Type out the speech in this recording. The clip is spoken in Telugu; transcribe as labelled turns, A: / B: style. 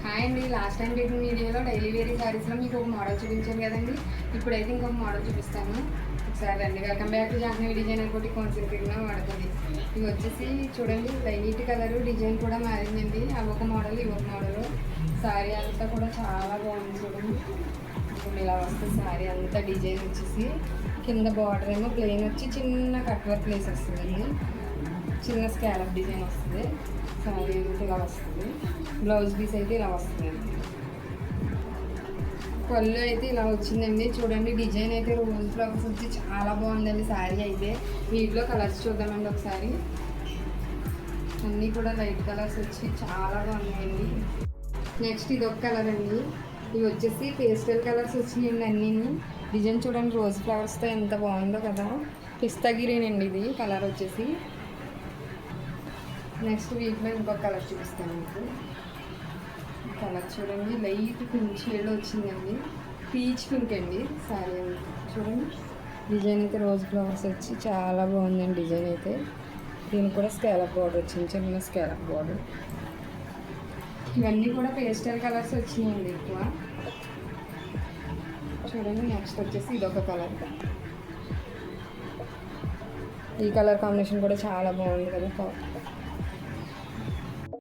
A: హాయ్ అండి, లాస్ట్ టైం పెట్టిన వీడియోలో డైలీ వేరీ శారీస్లో మీకు ఒక మోడల్ చూపించాను కదండి. ఇప్పుడైతే ఇంకొక మోడల్ చూపిస్తాను. ఒకసారి రండి. Welcome back to Jahnavi designer కోటి కాన్సెప్ట్గా వాడుతుంది. ఇవి వచ్చేసి చూడండి, లైట్ కలర్ డిజైన్ కూడా మారిందండి. అవి ఒక మోడల్, ఇవి ఒక మోడల్. శారీ అంతా కూడా చాలా బాగుంది చూడండి. ఇప్పుడు ఇలా వస్తుంది శారీ అంతా. డిజైన్ వచ్చేసి కింద బార్డర్ ఏమో ప్లెయిన్ వచ్చి చిన్న కట్ వర్క్ ప్లేస్ వస్తుందండి. చిన్న స్కాలప్ డిజైన్ వస్తుంది. శారీ అయితే ఇలా వస్తుంది. బ్లౌజ్ పీస్ అయితే ఇలా వస్తుంది. పళ్ళు అయితే ఇలా వచ్చిందండి. చూడండి, డిజైన్ అయితే రోజ్ ఫ్లవర్స్ వచ్చి చాలా బాగుందండి శారీ అయితే. వీటిలో కలర్స్ చూద్దామండి ఒకసారి. అన్నీ కూడా లైట్ కలర్స్ వచ్చి చాలా బాగున్నాయండి. నెక్స్ట్ ఇది ఒక కలర్ అండి. ఇవి వచ్చేసి పేస్టల్ కలర్స్ వచ్చినాయండి అన్నీ. డిజైన్ చూడండి, రోజ్ ఫ్లవర్స్తో ఎంత బాగుందో కదా. పిస్తా గ్రీన్ అండి ఇది కలర్ వచ్చేసి. నెక్స్ట్ వీటిలో ఇంకొక కలర్ చూపిస్తాను మీకు. కలర్ చూడండి, లైట్ పింక్ షేడ్ వచ్చిందండి. పీచ్ పింక్ అండి శారీ అండి. చూడండి, డిజైన్ అయితే రోజ్ ఫ్లవర్స్ వచ్చి చాలా బాగుందండి డిజైన్ అయితే. దీనికి కూడా స్కాలప్ బార్డర్ వచ్చింది, చిన్న స్కాలప్ బార్డర్. ఇవన్నీ కూడా పేస్టల్ కలర్స్ వచ్చినాయండి ఎక్కువ. చూడండి, నెక్స్ట్ వచ్చేసి ఇదొక కలర్. ఈ కలర్ కాంబినేషన్ కూడా చాలా బాగుంది కదా.